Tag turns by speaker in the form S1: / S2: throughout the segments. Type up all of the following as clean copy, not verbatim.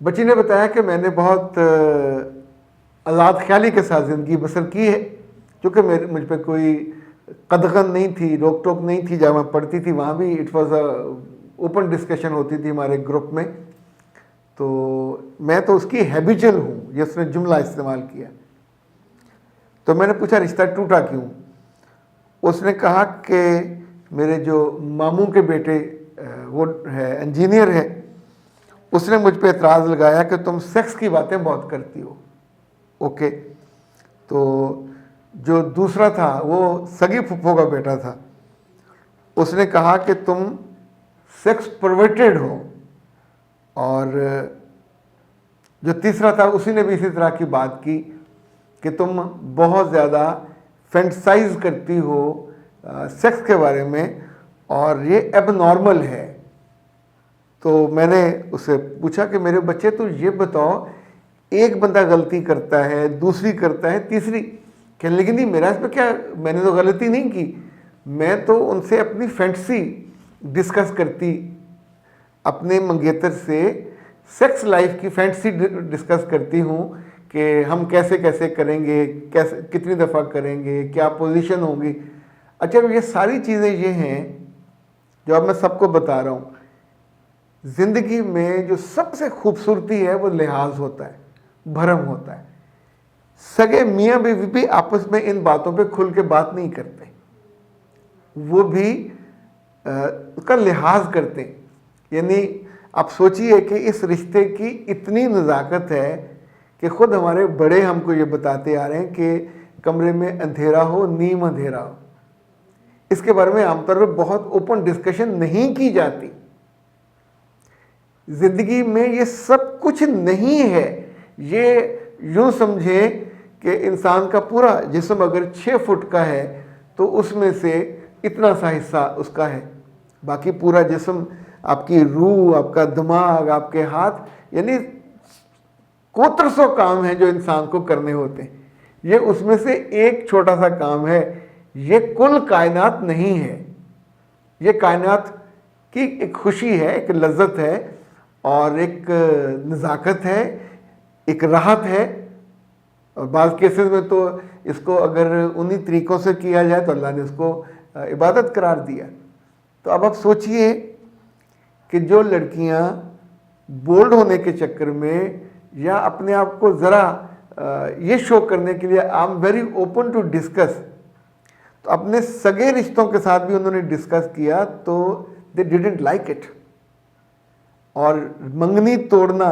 S1: بچی نے بتایا کہ میں نے بہت آزاد خیالی کے ساتھ زندگی بسر کی ہے، کیونکہ مجھ پہ کوئی قدغن نہیں تھی، روک ٹوک نہیں تھی. جہاں میں پڑھتی تھی وہاں بھی it was a open discussion ہوتی تھی ہمارے گروپ میں. تو میں تو اس کی ہیبیچل ہوں، یہ اس نے جملہ استعمال کیا. تو میں نے پوچھا رشتہ ٹوٹا کیوں؟ اس نے کہا کہ میرے جو ماموں کے بیٹے وہ ہے انجینئر ہے، اس نے مجھ پہ اعتراض لگایا کہ تم سیکس کی باتیں بہت کرتی ہو. اوکے. تو جو دوسرا تھا وہ سگی پھپھو کا بیٹا تھا، اس نے کہا کہ تم سیکس پرورٹڈ ہو. اور جو تیسرا تھا اسی نے بھی اسی طرح کی بات کی کہ تم بہت زیادہ فینٹسائز کرتی ہو سیکس کے بارے میں اور یہ ایب نارمل ہے. تو میں نے اسے پوچھا کہ میرے بچے تو یہ بتاؤ، ایک بندہ غلطی کرتا ہے، دوسری کرتا ہے، تیسری کہنے لگی نہیں میرا اس پہ کیا، میں نے تو غلطی نہیں کی، میں تو ان سے اپنی فینٹسی ڈسکس کرتی، اپنے منگیتر سے سیکس لائف کی فینٹسی ڈسکس کرتی ہوں کہ ہم کیسے کیسے کریں گے، کیسے کتنی دفعہ کریں گے، کیا پوزیشن ہوگی. اچھا یہ ساری چیزیں یہ ہیں جو اب میں سب کو بتا رہا ہوں. زندگی میں جو سب سے خوبصورتی ہے وہ لحاظ ہوتا ہے، بھرم ہوتا ہے. سگے میاں بیوی بھی آپس میں ان باتوں پہ کھل کے بات نہیں کرتے، وہ بھی اس کا لحاظ کرتے ہیں. یعنی آپ سوچئے کہ اس رشتے کی اتنی نزاکت ہے کہ خود ہمارے بڑے ہم کو یہ بتاتے آ رہے ہیں کہ کمرے میں اندھیرا ہو نیم اندھیرا ہو. اس کے بارے میں عام طور پہ بہت اوپن ڈسکشن نہیں کی جاتی. زندگی میں یہ سب کچھ نہیں ہے. یہ یوں سمجھیں کہ انسان کا پورا جسم اگر 6 فٹ کا ہے تو اس میں سے اتنا سا حصہ اس کا ہے، باقی پورا جسم، آپ کی روح، آپ کا دماغ، آپ کے ہاتھ، یعنی کوتر سو کام ہیں جو انسان کو کرنے ہوتے ہیں. یہ اس میں سے ایک چھوٹا سا کام ہے. یہ کل کائنات نہیں ہے. یہ کائنات کی ایک خوشی ہے، ایک لذت ہے اور ایک نزاکت ہے، ایک راحت ہے. اور بعض کیسز میں تو اس کو اگر انہی طریقوں سے کیا جائے تو اللہ نے اس کو عبادت قرار دیا. تو اب آپ سوچئے کہ جو لڑکیاں بولڈ ہونے کے چکر میں یا اپنے آپ کو ذرا یہ شو کرنے کے لیے I am very open to discuss, تو اپنے سگے رشتوں کے ساتھ بھی انہوں نے ڈسکس کیا تو دے ڈیڈنٹ لائک اٹ. اور منگنی توڑنا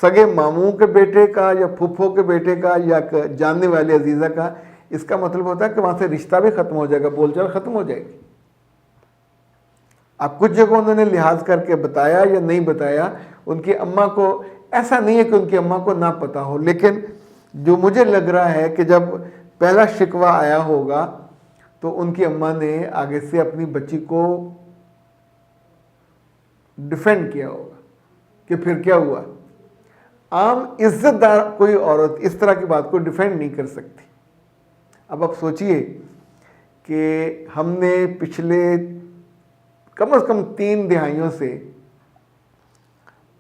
S1: سگے ماموں کے بیٹے کا یا پھپھو کے بیٹے کا یا جاننے والے عزیزہ کا، اس کا مطلب ہوتا ہے کہ وہاں سے رشتہ بھی ختم ہو جائے گا، بول چال ختم ہو جائے گی. اب کچھ جگہ انہوں نے لحاظ کر کے بتایا یا نہیں بتایا، ان کی اماں کو ایسا نہیں ہے کہ ان کی اماں کو نہ پتہ ہو، لیکن جو مجھے لگ رہا ہے کہ جب پہلا شکوہ آیا ہوگا تو ان کی اماں نے آگے سے اپنی بچی کو ڈیفینڈ کیا ہوگا کہ پھر کیا ہوا. عام عزت دار کوئی عورت اس طرح کی بات کو ڈیفینڈ نہیں کر سکتی. اب آپ سوچئے کہ ہم نے پچھلے کم از کم 3 دہائیوں سے،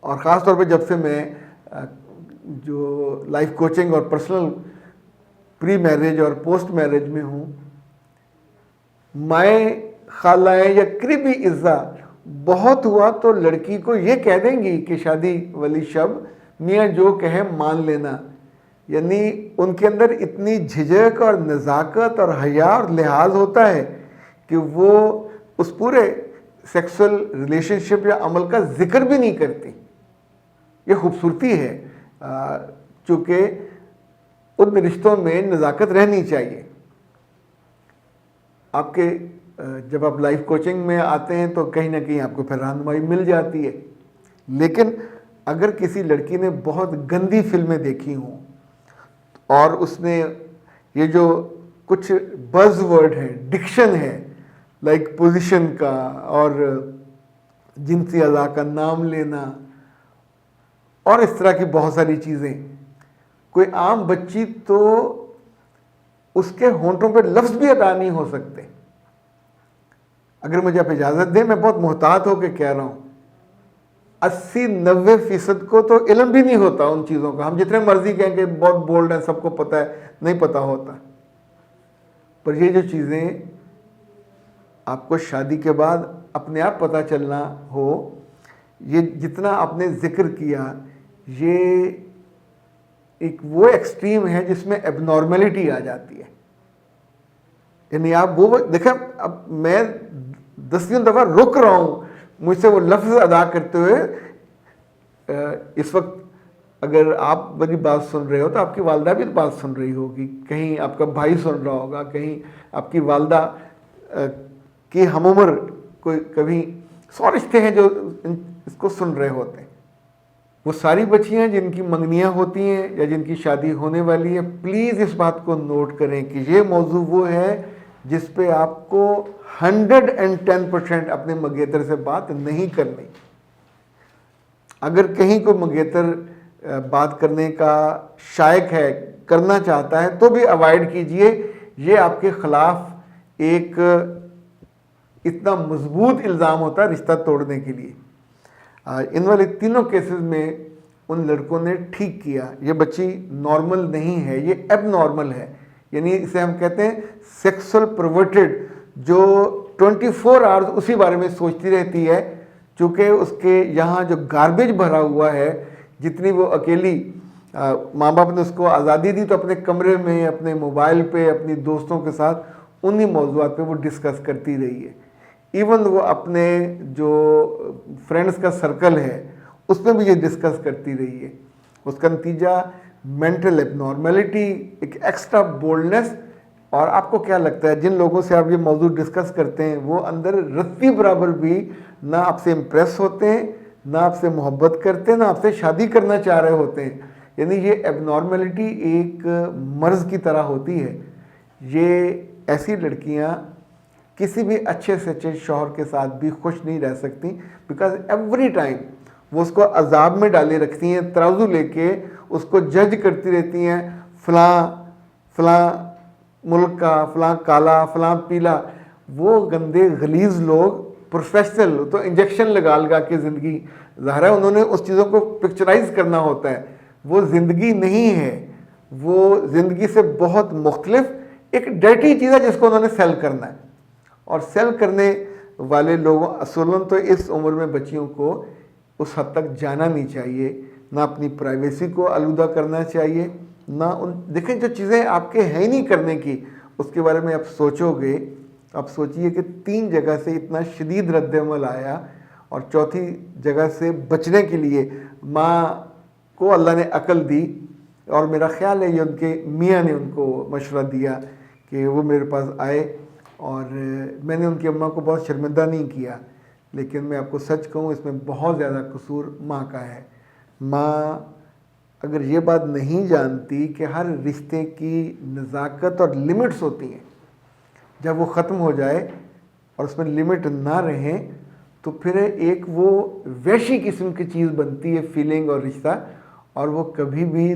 S1: اور خاص طور پہ جب سے میں جو لائف کوچنگ اور پرسنل پری میرج اور پوسٹ میرج میں ہوں، مائیں خالائیں یا قریبی اعزا بہت ہوا تو لڑکی کو یہ کہہ دیں گی کہ شادی والی شب میاں جو کہے مان لینا. یعنی ان کے اندر اتنی جھجک اور نزاکت اور حیا اور لحاظ ہوتا ہے کہ وہ اس پورے سیکسول ریلیشن شپ یا عمل کا ذکر بھی نہیں کرتی. یہ خوبصورتی ہے، چونکہ ان رشتوں میں نزاکت رہنی چاہیے. آپ کے جب آپ لائف کوچنگ میں آتے ہیں تو کہیں نہ کہیں آپ کو پھر رہنمائی مل جاتی ہے. لیکن اگر کسی لڑکی نے بہت گندی فلمیں دیکھی ہوں اور اس نے یہ جو کچھ بز ورڈ ہے، ڈکشن ہے، لائک پوزیشن کا اور جنسی اعضاء کا نام لینا اور اس طرح کی بہت ساری چیزیں، کوئی عام بچی تو اس کے ہونٹوں پہ لفظ بھی ادا نہیں ہو سکتے. اگر مجھے آپ اجازت دیں، میں بہت محتاط ہو کے کہہ رہا ہوں. 80-90% کو تو علم بھی نہیں ہوتا ان چیزوں کا. ہم جتنے مرضی کہیں کہ بہت بولڈ ہیں, سب کو پتہ ہے, نہیں پتہ ہوتا. پر یہ جو چیزیں آپ کو شادی کے بعد اپنے آپ پتہ چلنا ہو, یہ جتنا آپ نے ذکر کیا, یہ ایک وہ ایکسٹریم ہے جس میں ایب نارملٹی آ جاتی ہے. یعنی آپ وہ دیکھیں, اب میں 10 دفعہ رک رہا ہوں مجھ سے وہ لفظ ادا کرتے ہوئے. اس وقت اگر آپ میری بات سن رہے ہو تو آپ کی والدہ بھی بات سن رہی ہوگی, کہیں آپ کا بھائی سن رہا ہوگا, کہیں آپ کی والدہ کی ہم عمر کوئی, کبھی 100 رشتے ہیں جو اس کو سن رہے ہوتے ہیں. وہ ساری بچیاں جن کی منگنیاں ہوتی ہیں یا جن کی شادی ہونے والی ہے, پلیز اس بات کو نوٹ کریں کہ یہ موضوع وہ ہے جس پہ آپ کو 110% اپنے منگیتر سے بات نہیں کرنی. اگر کہیں کوئی منگیتر بات کرنے کا شائق ہے, کرنا چاہتا ہے, تو بھی اوائڈ کیجئے. یہ آپ کے خلاف ایک اتنا مضبوط الزام ہوتا ہے رشتہ توڑنے کے لیے. ان والے تینوں کیسز میں ان لڑکوں نے ٹھیک کیا. یہ بچی نارمل نہیں ہے, یہ ایب نارمل ہے. یعنی اسے ہم کہتے ہیں سیکسول پرورٹڈ, جو 24 آورز اسی بارے میں سوچتی رہتی ہے. چونکہ اس کے یہاں جو گاربیج بھرا ہوا ہے, جتنی وہ اکیلی, ماں باپ نے اس کو آزادی دی تو اپنے کمرے میں اپنے موبائل پہ اپنی دوستوں کے ساتھ انہی موضوعات پہ وہ ڈسکس کرتی رہی ہے. ایون وہ اپنے جو فرینڈز کا سرکل ہے اس میں بھی یہ ڈسکس کرتی رہی ہے. اس کا نتیجہ مینٹل ایب نارملٹی, ایک ایکسٹرا بولڈنس. اور آپ کو کیا لگتا ہے جن لوگوں سے آپ یہ موضوع ڈسکس کرتے ہیں وہ اندر رتی برابر بھی نہ آپ سے امپریس ہوتے ہیں, نہ آپ سے محبت کرتے ہیں, نہ آپ سے شادی کرنا چاہ رہے ہوتے ہیں. یعنی یہ ایب نارملٹی ایک مرض کی طرح ہوتی ہے. یہ ایسی لڑکیاں کسی بھی اچھے سے اچھے شوہر کے ساتھ بھی خوش نہیں رہ سکتی, بیکاز ایوری ٹائم وہ اس کو عذاب میں ڈالے رکھتی ہیں, ترازو لے کے اس کو جج کرتی رہتی ہیں, فلاں ملک کا, فلاں کالا, فلاں پیلا. وہ گندے غلیظ لوگ پروفیشنل تو انجیکشن لگا کے زندگی, ظاہر ہے انہوں نے اس چیزوں کو پکچرائز کرنا ہوتا ہے. وہ زندگی نہیں ہے, وہ زندگی سے بہت مختلف ایک ڈرٹی چیز ہے جس کو انہوں نے سیل کرنا ہے. اور سیل کرنے والے لوگوں اصولاً تو اس عمر میں بچیوں کو اس حد تک جانا نہیں چاہیے, نہ اپنی پرائیویسی کو آلودہ کرنا چاہیے, نہ دیکھیں جو چیزیں آپ کے ہیں نہیں کرنے کی اس کے بارے میں آپ سوچو گے. آپ سوچئے کہ 3 جگہ سے اتنا شدید رد عمل آیا, اور چوتھی جگہ سے بچنے کے لیے ماں کو اللہ نے عقل دی, اور میرا خیال ہے یہ ان کے میاں نے ان کو مشورہ دیا کہ وہ میرے پاس آئے. اور میں نے ان کی اماں کو بہت شرمندہ نہیں کیا, لیکن میں آپ کو سچ کہوں اس میں بہت زیادہ قصور ماں کا ہے. ماں اگر یہ بات نہیں جانتی کہ ہر رشتے کی نزاکت اور لمٹس ہوتی ہیں, جب وہ ختم ہو جائے اور اس میں لمٹ نہ رہیں تو پھر ایک وہ وحشی قسم کی چیز بنتی ہے فیلنگ اور رشتہ, اور وہ کبھی بھی